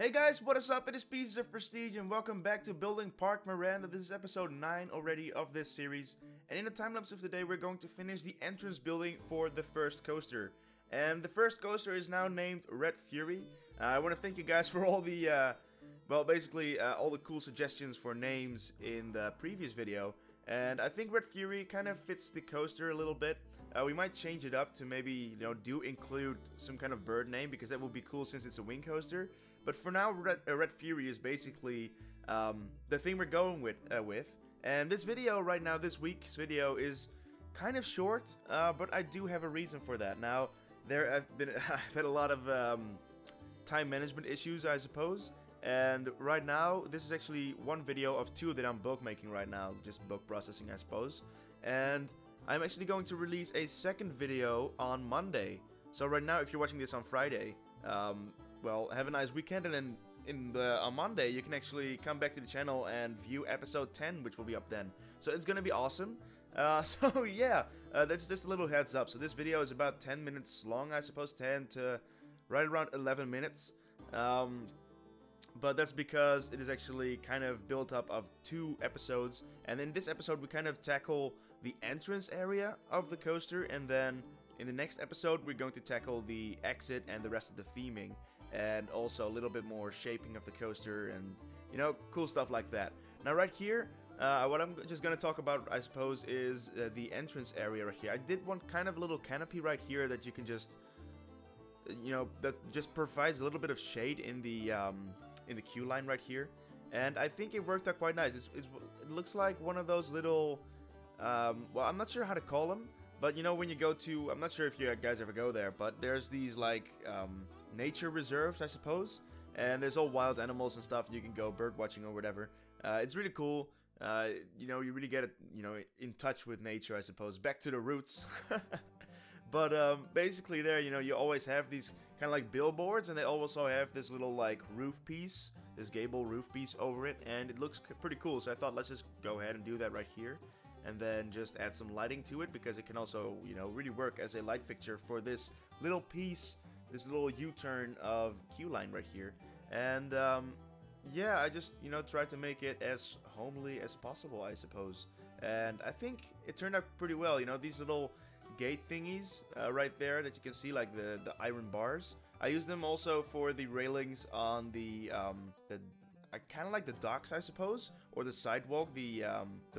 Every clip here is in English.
Hey guys, what is up? It is Pieces of Prestige and welcome back to building Parc Miranda. This is episode 9 already of this series. And in the time-lapse of today we're going to finish the entrance building for the first coaster. And the first coaster is now named Red Fury. I want to thank you guys for all the, all the cool suggestions for names in the previous video. And I think Red Fury kind of fits the coaster a little bit. We might change it up to maybe, do include some kind of bird name because that would be cool since it's a wing coaster. But for now, Red Fury is basically the thing we're going with. And this video right now, this week's video, is kind of short, but I do have a reason for that. Now, I've had a lot of time management issues, I suppose. And right now, this is actually one video of 2 that I'm bulk making right now, just bulk processing, I suppose. And I'm actually going to release a second video on Monday. So right now, if you're watching this on Friday, well, have a nice weekend, and then on Monday you can actually come back to the channel and view episode 10, which will be up then. So it's gonna be awesome. So yeah, that's just a little heads up. So this video is about 10 minutes long, I suppose, 10 to right around 11 minutes. But that's because it is actually kind of built up of 2 episodes, and in this episode we kind of tackle the entrance area of the coaster, and then in the next episode we're going to tackle the exit and the rest of the theming, and also a little bit more shaping of the coaster and, cool stuff like that. Now right here, what I'm just going to talk about, I suppose, is the entrance area right here. I did one kind of little canopy right here that you can just, that just provides a little bit of shade in the queue line right here. And I think it worked out quite nice. It looks like one of those little, well, I'm not sure how to call them, but when you go to, I'm not sure if you guys ever go there, but there's these like nature reserves, I suppose, and there's all wild animals and stuff. You can go bird watching or whatever. It's really cool. You really get it, in touch with nature, I suppose. Back to the roots. But basically there, you always have these kind of like billboards, and they also have this little like roof piece, this gable roof piece over it, and it looks pretty cool. So I thought, let's just go ahead and do that right here, and then just add some lighting to it, because it can also, really work as a light fixture for this little piece, this little U-turn of queue line right here. And yeah, I just, tried to make it as homely as possible, I suppose. And I think it turned out pretty well. These little gate thingies right there that you can see, like the iron bars. I use them also for the railings on the I kind of like the docks, I suppose, or the sidewalk, the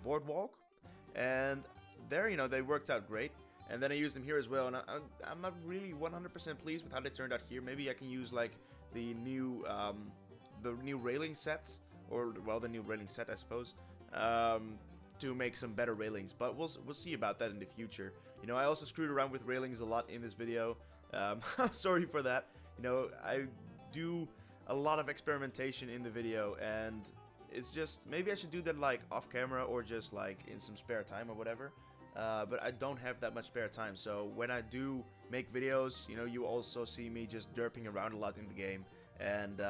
boardwalk. And there, they worked out great. And then I use them here as well. And I'm not really 100% pleased with how they turned out here. Maybe I can use like the new railing sets, or well, the new railing set, I suppose, to make some better railings. But we'll see about that in the future. I also screwed around with railings a lot in this video. I'm sorry for that. I do a lot of experimentation in the video, and it's just, maybe I should do that like off camera or just like in some spare time or whatever. But I don't have that much spare time, so when I do make videos, you also see me just derping around a lot in the game. And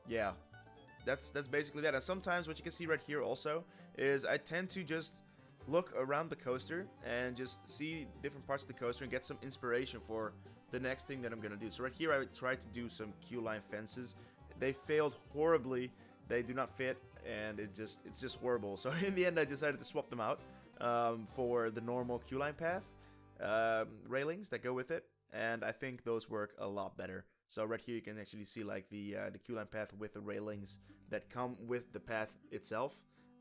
yeah, that's basically that. And sometimes what you can see right here also is I tend to just look around the coaster and just see different parts of the coaster and get some inspiration for the next thing that I'm gonna do. So right here I tried to do some queue line fences. They failed horribly. They do not fit, and it's just horrible. So in the end I decided to swap them out for the normal queue line path railings that go with it, and I think those work a lot better. So right here you can actually see like the queue line path with the railings that come with the path itself.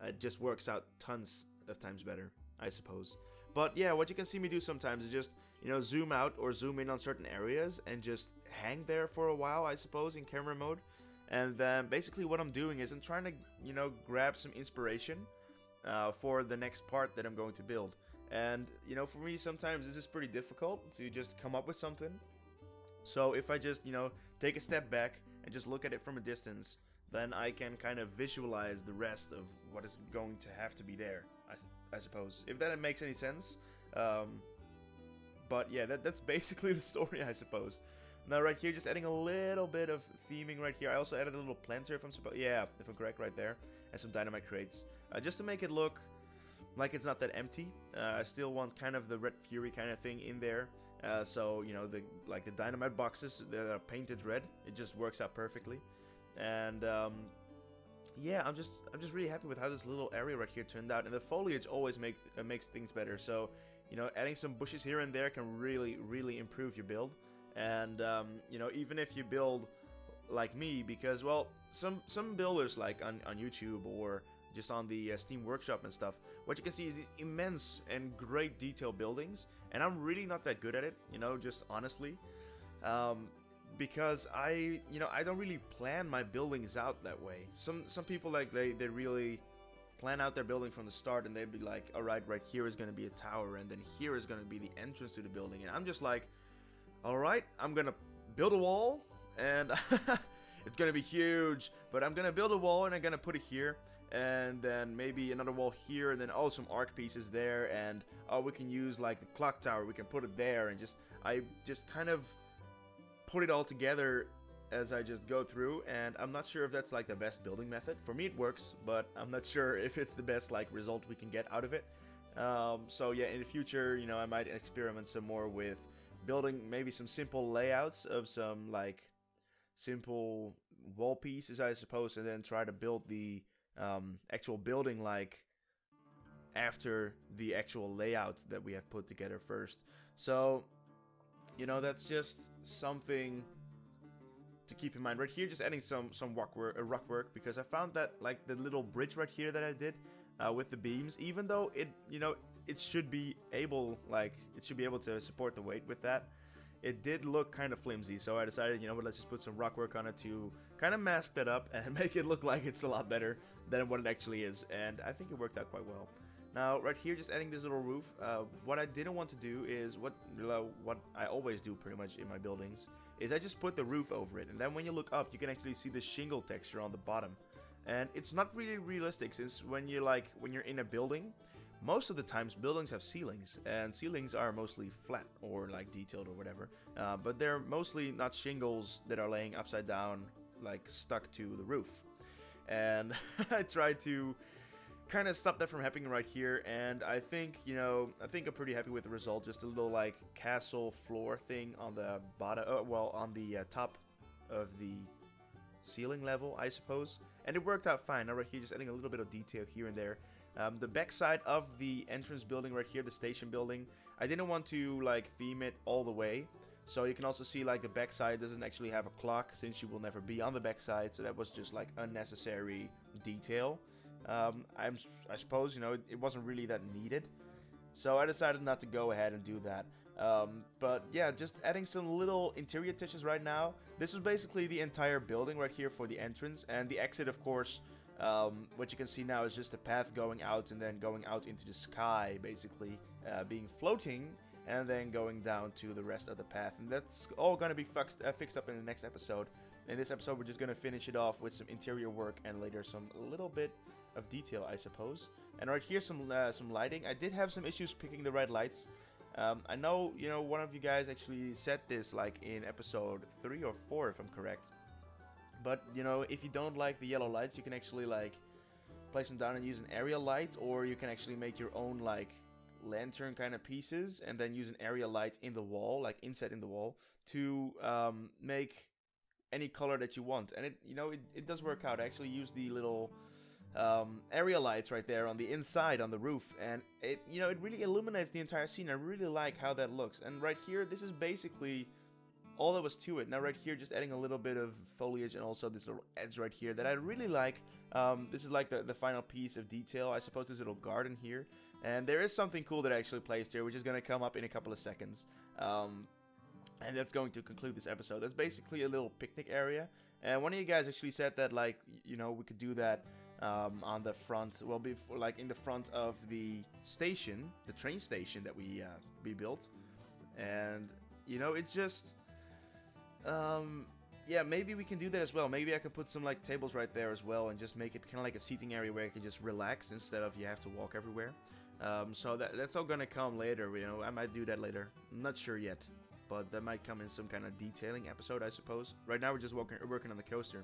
It just works out tons of times better, I suppose. But yeah, what you can see me do sometimes is just, zoom out or zoom in on certain areas and just hang there for a while, I suppose, in camera mode. And then basically what I'm doing is I'm trying to, grab some inspiration for the next part that I'm going to build. And, for me, sometimes this is pretty difficult to just come up with something. So if I just, take a step back and just look at it from a distance, then I can kind of visualize the rest of what is going to have to be there, I suppose. If that makes any sense. But yeah, that's basically the story, I suppose. Now right here, just adding a little bit of theming right here. I also added a little planter, if I'm correct, right there. And some dynamite crates. Just to make it look like it's not that empty. I still want kind of the Red Fury kind of thing in there. So, the dynamite boxes that are painted red, it just works out perfectly. And yeah, I'm just really happy with how this little area right here turned out, and the foliage always makes things better. So, you know, adding some bushes here and there can really improve your build. And you know, even if you build like me, because well, some builders like on YouTube or just on the Steam Workshop and stuff, what you can see is these immense and great detail buildings, and I'm really not that good at it, you know, just honestly. Because I don't really plan my buildings out that way. Some people, like, they really plan out their building from the start, and they'd be like, alright, right here is going to be a tower, and then here is going to be the entrance to the building. And I'm just like, alright, I'm going to build a wall, and it's going to be huge, but I'm going to build a wall, and I'm going to put it here, and then maybe another wall here, and then some arc pieces there, and we can use like the clock tower, we can put it there, and I just kind of put it all together as I just go through. And I'm not sure if that's like the best building method. For me it works, but I'm not sure if it's the best like result we can get out of it. So yeah, in the future, you know, I might experiment some more with building maybe some simple layouts of some like simple wall pieces, I suppose, and then try to build the actual building like after the actual layout that we have put together first. So, you know, that's just something to keep in mind. Right here, just adding some rock work, because I found that like the little bridge right here that I did with the beams, even though it, you know, it should be able to support the weight with that, it did look kind of flimsy. So I decided, you know what, let's just put some rock work on it to kind of mask that up and make it look like it's a lot better than what it actually is. And I think it worked out quite well. Now, right here, just adding this little roof. What I didn't want to do is what I always do pretty much in my buildings, is I just put the roof over it. And then when you look up, you can actually see the shingle texture on the bottom. And it's not really realistic, since when you're in a building, most of the times buildings have ceilings. And ceilings are mostly flat or like detailed or whatever. But they're mostly not shingles that are laying upside down, like stuck to the roof. And I tried to kind of stop that from happening right here, and I think, you know, I'm pretty happy with the result. Just a little like castle floor thing on the bottom, on the top of the ceiling level, I suppose, and it worked out fine. Now right here, just adding a little bit of detail here and there. The back side of the entrance building right here, the station building, I didn't want to like theme it all the way, so you can also see like the back side doesn't actually have a clock, since you will never be on the back side, so that was just like unnecessary detail. I suppose, you know, it wasn't really that needed, so I decided not to go ahead and do that. But yeah, just adding some little interior touches right now. This was basically the entire building right here for the entrance, and the exit, of course. What you can see now is just a path going out, and then going out into the sky, basically being floating, and then going down to the rest of the path. And that's all going to be fixed up in the next episode. In this episode, we're just going to finish it off with some interior work, and later some little bit of detail, I suppose. And right here, some lighting. I did have some issues picking the right lights. I know, you know, one of you guys actually said this like in episode 3 or 4, if I'm correct. But, you know, if you don't like the yellow lights, you can actually like place them down and use an area light, or you can actually make your own like lantern kind of pieces, and then use an area light in the wall, like inside in the wall, to make any color that you want. And it does work out. I actually use the little area lights right there on the inside on the roof, and it really illuminates the entire scene. I really like how that looks. And right here, this is basically all there was to it. Now right here, just adding a little bit of foliage, and also this little edge right here that I really like. This is like the final piece of detail, I suppose. This little garden here, and there is something cool that I actually placed here, which is going to come up in a couple of seconds. And that's going to conclude this episode. That's basically a little picnic area, and one of you guys actually said that, like, we could do that on the front, well, before, like in the front of the station, the train station that we built. And it's just yeah, maybe we can do that as well. Maybe I can put some like tables right there as well, and just make it kind of like a seating area where you can just relax instead of you have to walk everywhere. So that's all gonna come later. I might do that later. I'm not sure yet, but that might come in some kind of detailing episode, I suppose. Right now we're just working on the coaster.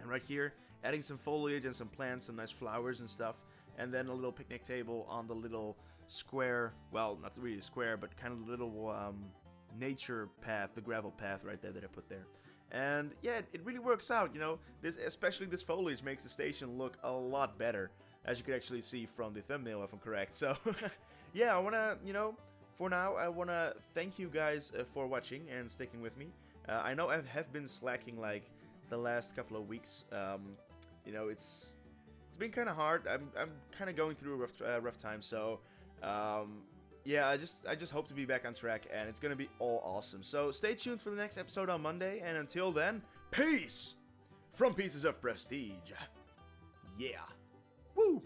And right here, adding some foliage and some plants, some nice flowers and stuff, and then a little picnic table on the little square, well, not really square, but kind of little nature path, the gravel path right there that I put there. And yeah, it really works out, you know. Especially this foliage makes the station look a lot better, as you can actually see from the thumbnail if I'm correct. So yeah, I wanna, you know, for now I wanna thank you guys for watching and sticking with me. I know I have been slacking like the last couple of weeks. You know, it's been kind of hard. I'm kind of going through a rough time, so yeah, I just hope to be back on track, and it's gonna be all awesome. So stay tuned for the next episode on Monday, and until then, peace from Pieces of Prestige. Yeah. Woo!